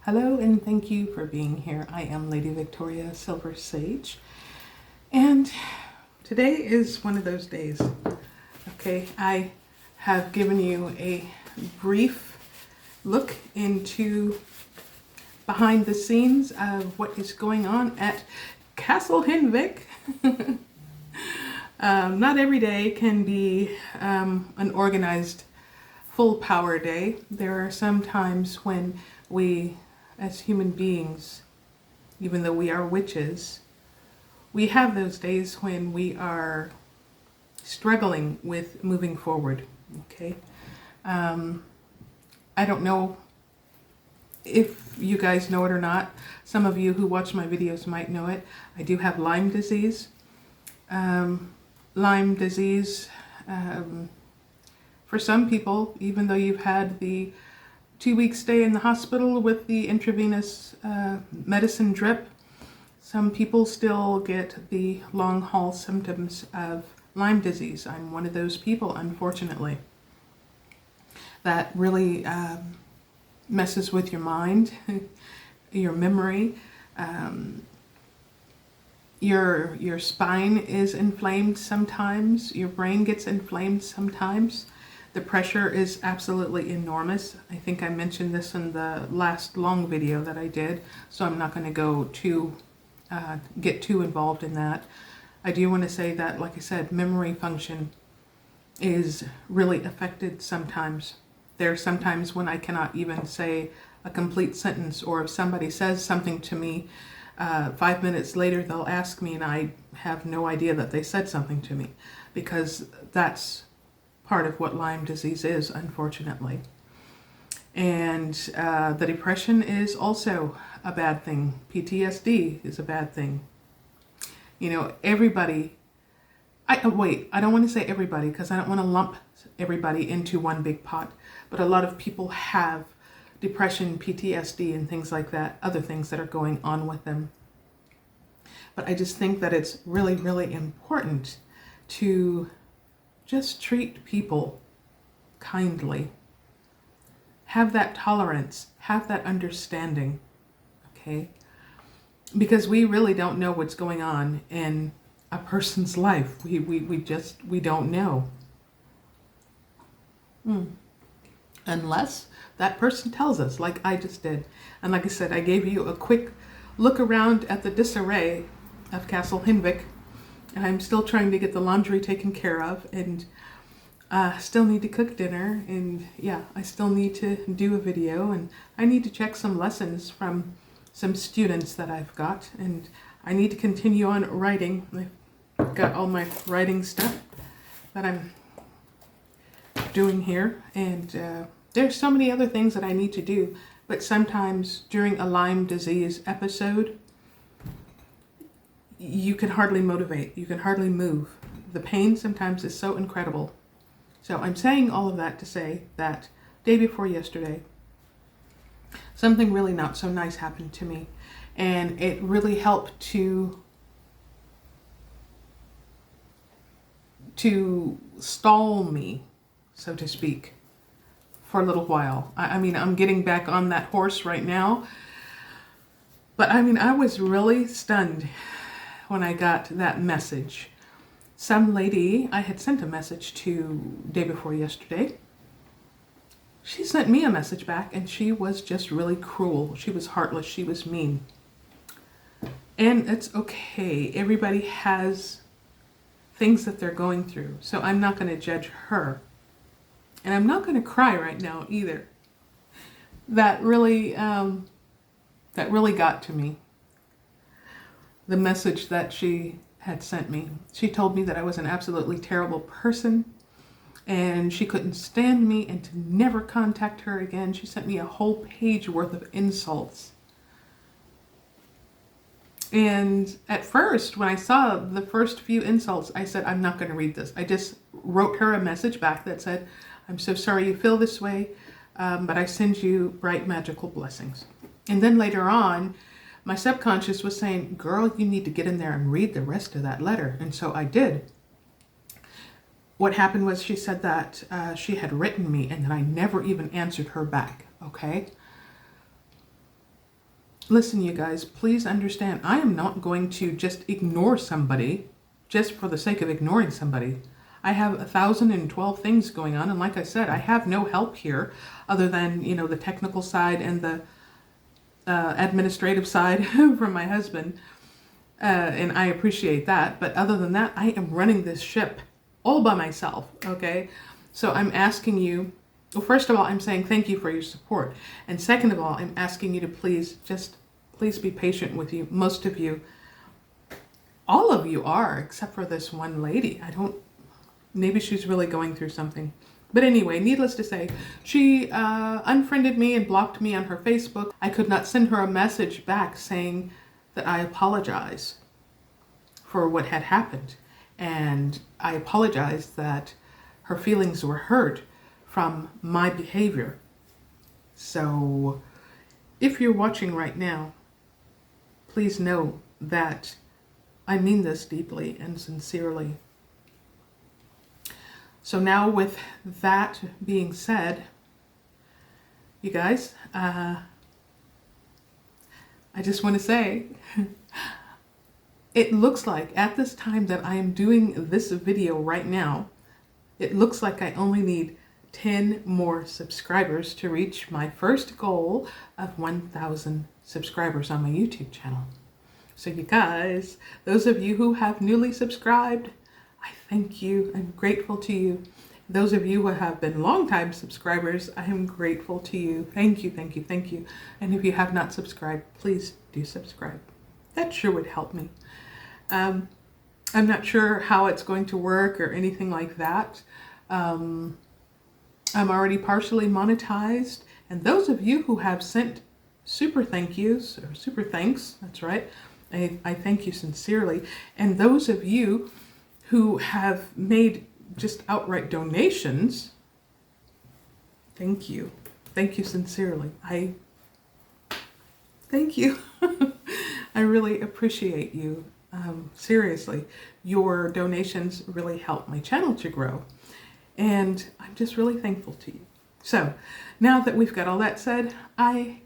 Hello and thank you for being here. I am Lady Victoria Silver Sage, and today is one of those days. Okay, I have given you a brief look into behind the scenes of what is going on at Castle Hinvik. Not every day can be an organized full power day. There are some times when we, as human beings, even though we are witches, we have those days when we are struggling with moving forward. Okay, I don't know if you guys know it or not. Some of you who watch my videos might know it. I do have Lyme disease. Lyme disease, for some people, even though you've had the 2-week stay in the hospital with the intravenous medicine drip, some people still get the long haul symptoms of Lyme disease. I'm one of those people, unfortunately. That really messes with your mind, your memory. Your spine is inflamed sometimes. Your brain gets inflamed sometimes. The pressure is absolutely enormous. I think I mentioned this in the last long video that I did, so I'm not going to go get too involved in that. I do want to say that, like I said, memory function is really affected sometimes. There are sometimes when I cannot even say a complete sentence, or if somebody says something to me, 5 minutes later they'll ask me and I have no idea that they said something to me, because that's part of what Lyme disease is, unfortunately. And the depression is also a bad thing. PTSD is a bad thing. You know, everybody, I don't want to say everybody because I don't want to lump everybody into one big pot, but a lot of people have depression, PTSD, and things like that, other things that are going on with them. But I just think that it's really, really important to just treat people kindly. Have that tolerance, have that understanding, okay? Because we really don't know what's going on in a person's life. We don't know. Unless that person tells us, like I just did. And like I said, I gave you a quick look around at the disarray of Castle Hinvik. And I'm still trying to get the laundry taken care of, and still need to cook dinner, and yeah, I still need to do a video, and I need to check some lessons from some students that I've got, and I need to continue on writing. I've got all my writing stuff that I'm doing here, and there's so many other things that I need to do, but sometimes during a Lyme disease episode, you can hardly motivate, you can hardly move. The pain sometimes is so incredible. So I'm saying all of that to say that day before yesterday, something really not so nice happened to me, and it really helped to stall me, so to speak, for a little while. I mean, I'm getting back on that horse right now, but I mean, I was really stunned when I got that message. Some lady I had sent a message to day before yesterday, she sent me a message back, and she was just really cruel. She was heartless. She was mean. And it's okay. Everybody has things that they're going through. So I'm not going to judge her. And I'm not going to cry right now either. That really got to me. The message that she had sent me. She told me that I was an absolutely terrible person, and she couldn't stand me, and to never contact her again. She sent me a whole page worth of insults. And at first, when I saw the first few insults, I said, I'm not going to read this. I just wrote her a message back that said, I'm so sorry you feel this way, but I send you bright magical blessings. And then later on, my subconscious was saying, girl, you need to get in there and read the rest of that letter. And so I did. What happened was she said that she had written me and that I never even answered her back, okay? Listen, you guys, please understand, I am not going to just ignore somebody just for the sake of ignoring somebody. I have 1,012 things going on, and like I said, I have no help here other than, you know, the technical side and the administrative side from my husband, and I appreciate that. But other than that, I am running this ship all by myself, okay? So I'm asking you, well, first of all, I'm saying thank you for your support. And second of all, I'm asking you to please be patient with you. Most of you, all of you are, except for this one lady. Maybe she's really going through something. But anyway, needless to say, she unfriended me and blocked me on her Facebook. I could not send her a message back saying that I apologize for what had happened. And I apologize that her feelings were hurt from my behavior. So if you're watching right now, please know that I mean this deeply and sincerely. So now with that being said, you guys, I just want to say, it looks like at this time that I am doing this video right now, it looks like I only need 10 more subscribers to reach my first goal of 1,000 subscribers on my YouTube channel. So you guys, those of you who have newly subscribed, I thank you. I'm grateful to you. Those of you who have been longtime subscribers, I am grateful to you. Thank you, thank you, thank you. And if you have not subscribed, please do subscribe. That sure would help me. I'm not sure how it's going to work or anything like that. I'm already partially monetized. And those of you who have sent super thank yous, or super thanks, that's right, I thank you sincerely. And those of you who have made just outright donations, thank you. Thank you sincerely. Thank you. I really appreciate you. Seriously, your donations really help my channel to grow. And I'm just really thankful to you. So now that we've got all that said, I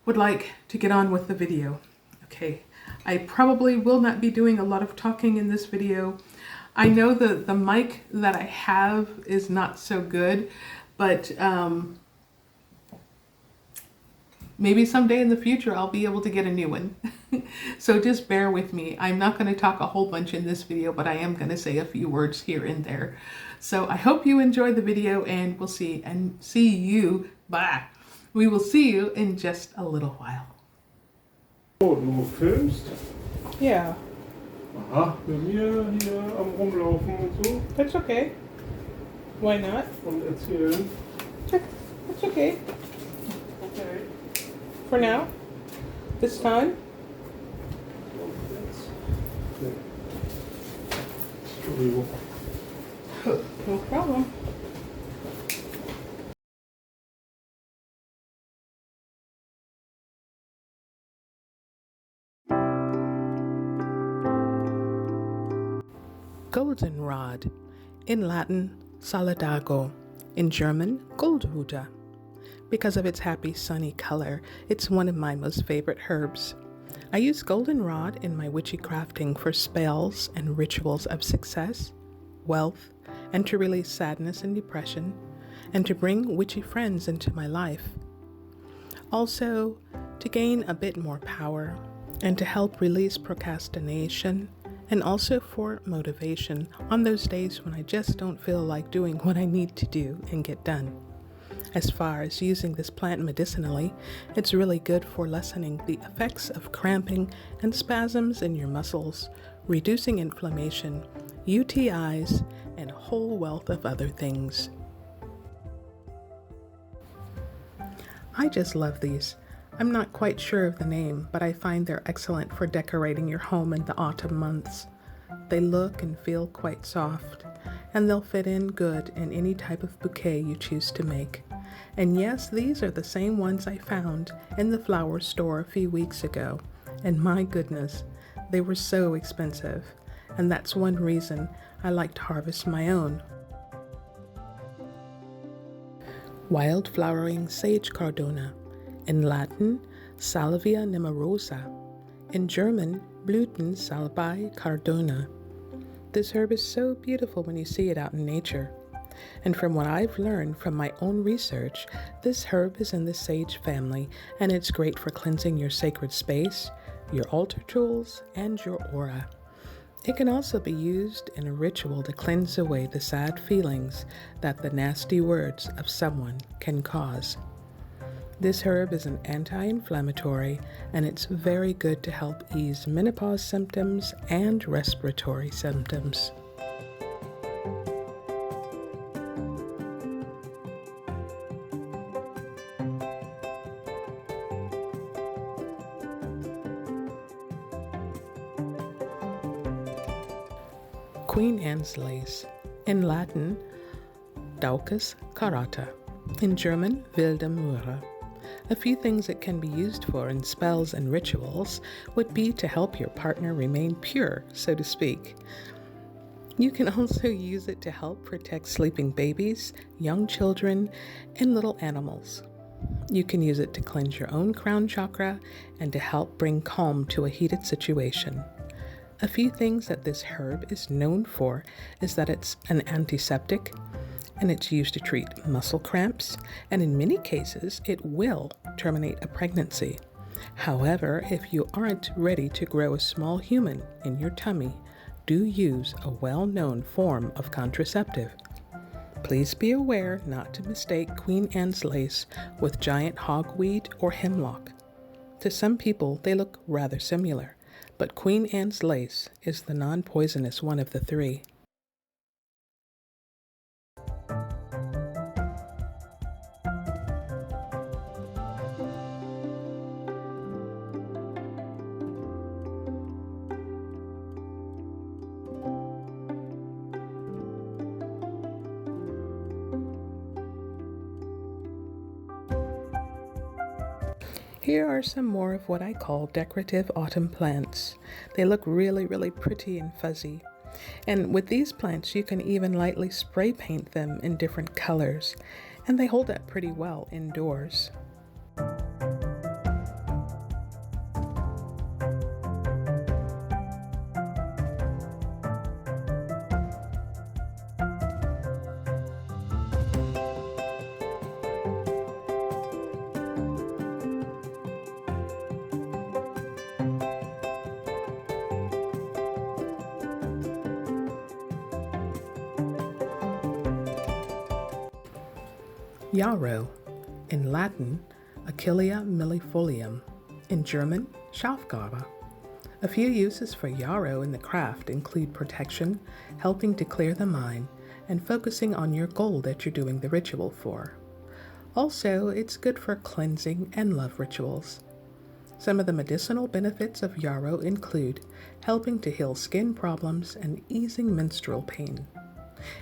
would like to get on with the video. Okay, I probably will not be doing a lot of talking in this video. I know the mic that I have is not so good, but maybe someday in the future I'll be able to get a new one. So just bear with me. I'm not going to talk a whole bunch in this video, but I am going to say a few words here and there. So I hope you enjoy the video, and we'll see you. Bye. We will see you in just a little while. Oh, du filmst? Yeah. Aha, bei mir hier am Rumlaufen und so. That's okay. Why not? Und erzählen. That's okay. Okay. For now. This time. Nee. Entschuldigung. No problem. Goldenrod, in Latin, Solidago, in German, Goldrute. Because of its happy sunny color, it's one of my most favorite herbs. I use goldenrod in my witchy crafting for spells and rituals of success, wealth, and to release sadness and depression, and to bring witchy friends into my life. Also, to gain a bit more power, and to help release procrastination, and also for motivation on those days when I just don't feel like doing what I need to do and get done. As far as using this plant medicinally, it's really good for lessening the effects of cramping and spasms in your muscles, reducing inflammation, UTIs, and a whole wealth of other things. I just love these. I'm not quite sure of the name, but I find they're excellent for decorating your home in the autumn months. They look and feel quite soft, and they'll fit in good in any type of bouquet you choose to make. And yes, these are the same ones I found in the flower store a few weeks ago, and my goodness, they were so expensive, and that's one reason I like to harvest my own. Wild flowering sage cardona, in Latin, Salvia nemorosa, in German, Blütensalbei cardona. This herb is so beautiful when you see it out in nature. And from what I've learned from my own research, this herb is in the sage family, and it's great for cleansing your sacred space, your altar tools, and your aura. It can also be used in a ritual to cleanse away the sad feelings that the nasty words of someone can cause. This herb is an anti-inflammatory, and it's very good to help ease menopause symptoms and respiratory symptoms. Queen Anne's lace, in Latin, Daucus carata, in German, Wilde Möhre. A few things it can be used for in spells and rituals would be to help your partner remain pure, so to speak. You can also use it to help protect sleeping babies, young children, and little animals. You can use it to cleanse your own crown chakra and to help bring calm to a heated situation. A few things that this herb is known for is that it's an antiseptic, and it's used to treat muscle cramps, and in many cases, it will terminate a pregnancy. However, if you aren't ready to grow a small human in your tummy, do use a well-known form of contraceptive. Please be aware not to mistake Queen Anne's lace with giant hogweed or hemlock. To some people, they look rather similar, but Queen Anne's lace is the non-poisonous one of the three. Here are some more of what I call decorative autumn plants. They look really, really pretty and fuzzy. And with these plants, you can even lightly spray paint them in different colors, and they hold up pretty well indoors. Yarrow, in Latin, Achillea millefolium, in German, Schafgarbe. A few uses for yarrow in the craft include protection, helping to clear the mind, and focusing on your goal that you're doing the ritual for. Also, it's good for cleansing and love rituals. Some of the medicinal benefits of yarrow include helping to heal skin problems and easing menstrual pain.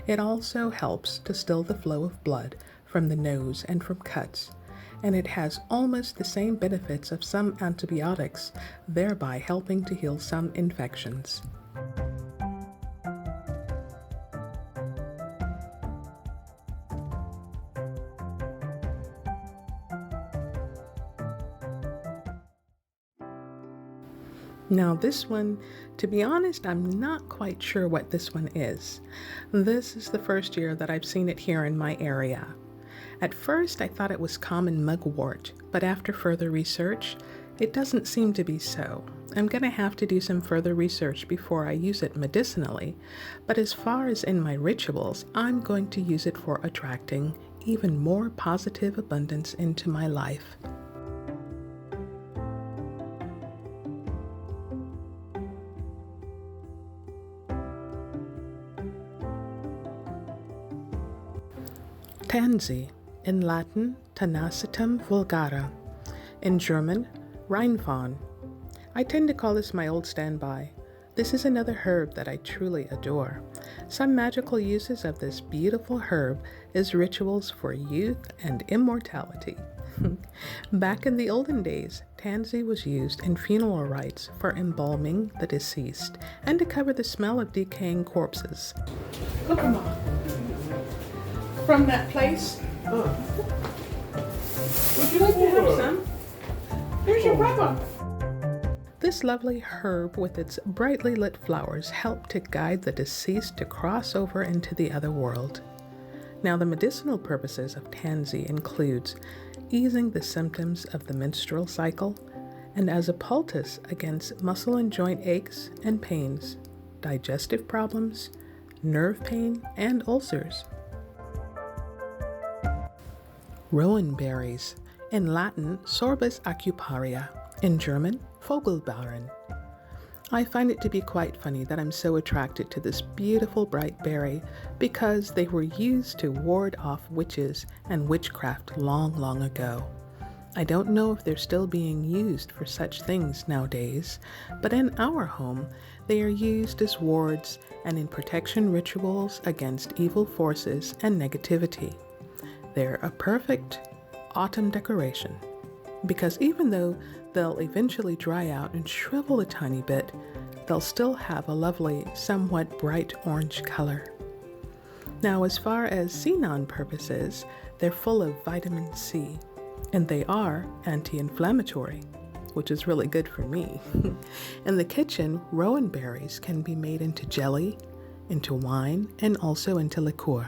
It also helps to still the flow of blood from the nose and from cuts, and it has almost the same benefits of some antibiotics, thereby helping to heal some infections. Now this one, to be honest, I'm not quite sure what this one is. This is the first year that I've seen it here in my area. At first, I thought it was common mugwort, but after further research, it doesn't seem to be so. I'm going to have to do some further research before I use it medicinally, but as far as in my rituals, I'm going to use it for attracting even more positive abundance into my life. Tansy, in Latin, Tanacetum vulgara, in German, Rheinfawn. I tend to call this my old standby. This is another herb that I truly adore. Some magical uses of this beautiful herb is rituals for youth and immortality. Back in the olden days, tansy was used in funeral rites for embalming the deceased and to cover the smell of decaying corpses. Look, Mama. From that place. Would you like to have some? Who's your brother? This lovely herb with its brightly lit flowers help to guide the deceased to cross over into the other world. Now, the medicinal purposes of tansy includes easing the symptoms of the menstrual cycle and as a poultice against muscle and joint aches and pains, digestive problems, nerve pain, and ulcers. Rowan berries, in Latin Sorbus acuparia, in German Vogelbeeren. I find it to be quite funny that I'm so attracted to this beautiful bright berry because they were used to ward off witches and witchcraft long, long ago. I don't know if they're still being used for such things nowadays, but in our home, they are used as wards and in protection rituals against evil forces and negativity. They're a perfect autumn decoration because even though they'll eventually dry out and shrivel a tiny bit, they'll still have a lovely, somewhat bright orange color. Now, as far as Seenon purposes, they're full of vitamin C, and they are anti-inflammatory, which is really good for me. In the kitchen, rowan berries can be made into jelly, into wine, and also into liqueur.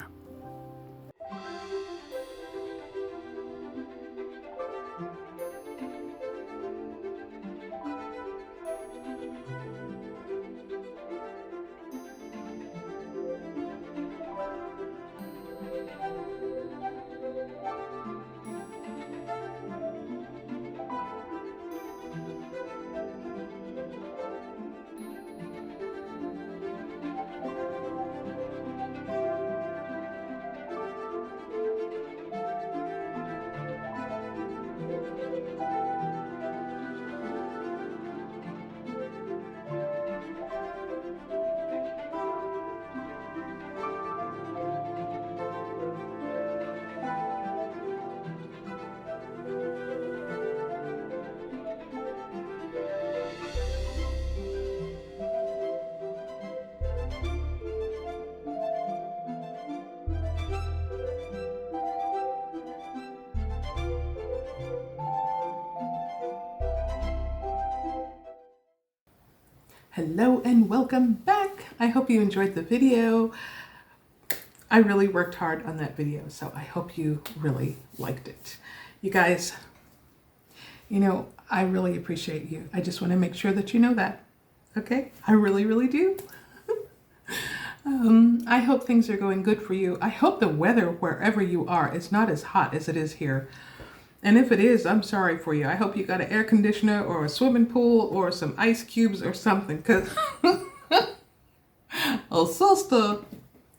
Hello and welcome back. I hope you enjoyed the video. I really worked hard on that video, so I hope you really liked it. You guys, I really appreciate you. I just want to make sure that you know that, okay? I really, really do. I hope things are going good for you. I hope the weather wherever you are is not as hot as it is here. And if it is, I'm sorry for you. I hope you got an air conditioner or a swimming pool or some ice cubes or something, because a sister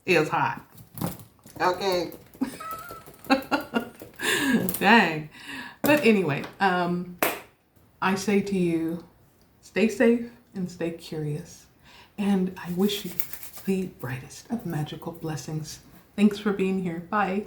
is hot. Okay. Dang. But anyway, I say to you, stay safe and stay curious. And I wish you the brightest of magical blessings. Thanks for being here. Bye.